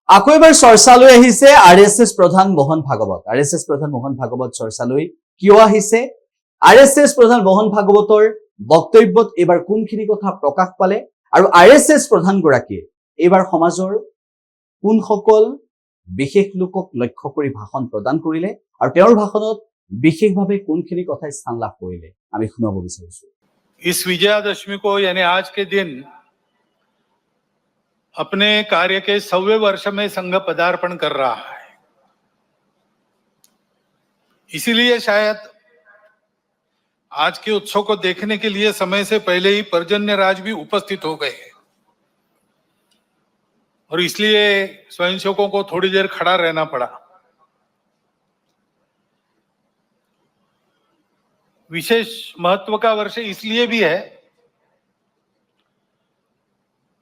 আকৌ এবাৰ চৰ্চালৈ আহিছে আৰএছএছ প্ৰধান মোহন ভাগৱত। আৰএছএছ প্ৰধান মোহন ভাগৱত চৰ্চালৈ কিয় আহিছে? আৰএছএছ প্ৰধান মোহন ভাগৱতৰ বক্তব্যত এইবাৰ কোনখিনি কথা প্ৰকাশ পালে আৰু আৰএছএছ প্ৰধানগৰাকীয়ে এইবাৰ সমাজৰ কোনসকল বিশেষ লোকক লক্ষ্য কৰি ভাষণ প্ৰদান কৰিলে আৰু তেওঁৰ ভাষণত বিশেষভাৱে কোনখিনি কথাই স্থান লাভ কৰিলে আমি শুনাব বিচাৰিছো। इस विजयादशमी को यानी आज के दिन अपने कार्य के 100वें वर्ष में संघ पदार्पण कर रहा है। इसीलिए शायद आज के उत्सव को देखने के लिए समय से पहले ही पर्जन्यराज भी उपस्थित हो गए और इसलिए स्वयंसेवकों को थोड़ी देर खड़ा रहना पड़ा। विशेष महत्व का वर्ष इसलिए भी है,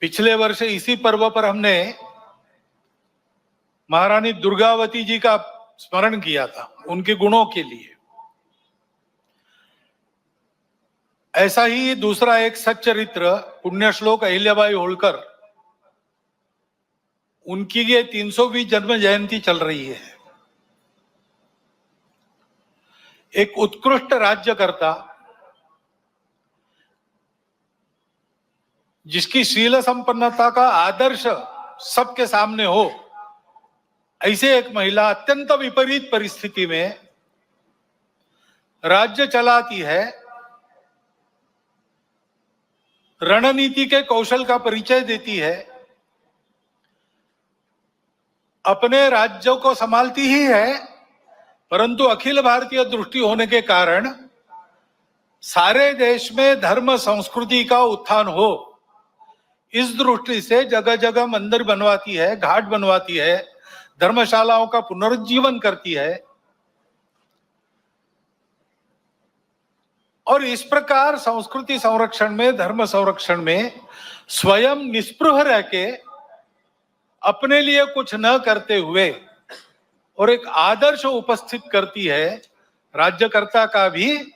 पिछले वर्ष इसी पर्व पर हमने महारानी दुर्गावती जी का स्मरण किया था उनके गुणों के लिए। ऐसा ही दूसरा एक सच्चरित्र पुण्य श्लोक अहिल्याबाई होळकर, उनकी ये 300वीं जन्म जयंती चल रही है। एक उत्कृष्ट राज्यकर्ता जिसकी शील संपन्नता का आदर्श सबके सामने हो, ऐसे एक महिला अत्यंत विपरीत परिस्थिति में राज्य चलाती है, रणनीति के कौशल का परिचय देती है, अपने राज्यों को संभालती ही है, परंतु अखिल भारतीय दृष्टि होने के कारण सारे देश में धर्म संस्कृति का उत्थान हो, इस दृष्टि से जगह जगह मंदिर बनवाती है, घाट बनवाती है, धर्मशालाओं का पुनरुज्जीवन करती है। और इस प्रकार संस्कृति संरक्षण में, धर्म संरक्षण में स्वयं निस्पृह रह के अपने लिए कुछ न करते हुए और एक आदर्श उपस्थित करती है राज्यकर्ता का भी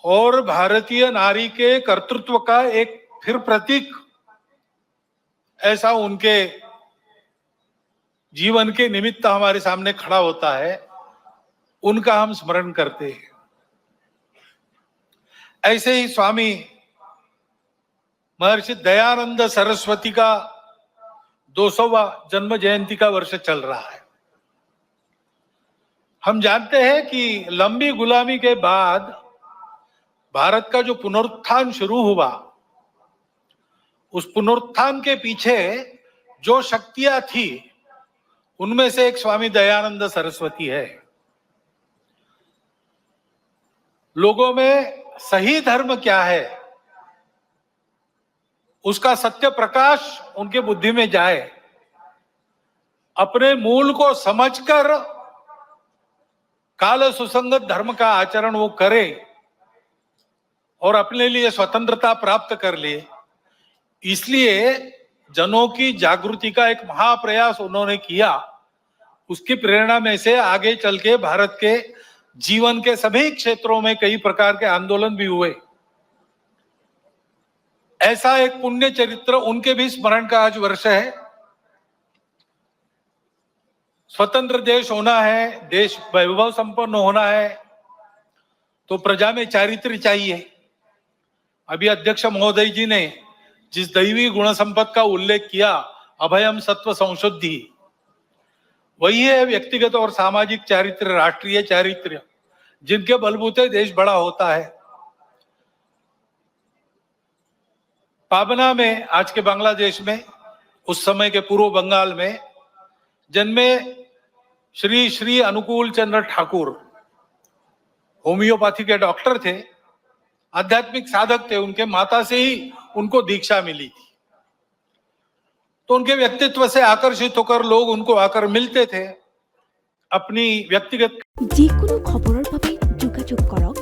और भारतीय नारी के कर्तृत्व का एक फिर प्रतीक ऐसा उनके जीवन के निमित्त हमारे सामने खड़ा होता है, उनका हम स्मरण करते हैं। ऐसे ही स्वामी महर्षि दयानंद सरस्वती का 200वां जन्म जयंती का वर्ष चल रहा है। हम जानते हैं कि लंबी गुलामी के बाद भारत का जो पुनरुत्थान शुरू हुआ, उस पुनरुत्थान के पीछे जो शक्तियां थी उनमें से एक स्वामी दयानंद सरस्वती है। लोगों में सही धर्म क्या है उसका सत्य प्रकाश उनके बुद्धि में जाए, अपने मूल को समझकर काल सुसंगत धर्म का आचरण वो करे और अपने लिए स्वतंत्रता प्राप्त कर ले। इसलिए जनों की जागृति का एक महाप्रयास उन्होंने किया। उसकी प्रेरणा में से आगे चल के भारत के जीवन के सभी क्षेत्रों में कई प्रकार के आंदोलन भी हुए। ऐसा एक पुण्य चरित्र, उनके भी स्मरण का आज वर्ष है। स्वतंत्र देश होना है, देश वैभव संपन्न होना है, तो प्रजा में चारित्र चाहिए। अभी अध्यक्ष महोदय जी ने जिस दैवी गुण संपद का उल्लेख किया, अभयम सत्व संशुद्धि, वही है व्यक्तिगत और सामाजिक चारित्र, राष्ट्रीय चारित्र, जिनके बलबूते देश बड़ा होता है। पाबना में, आज के बांग्लादेश में, उस समय के पूर्व बंगाल में जन्मे श्री श्री अनुकूल चंद्र ठाकुर होम्योपैथी के डॉक्टर थे, आध्यात्मिक साधक थे। उनके माता से ही उनको दीक्षा मिली थी, तो उनके व्यक्तित्व से आकर्षित होकर लोग उनको आकर मिलते थे। अपनी व्यक्तिगत যিকোনো খবৰৰ বাবে যোগাযোগ কৰক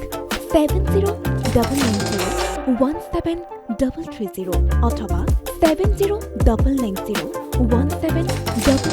7099017330 অথবা 7099017330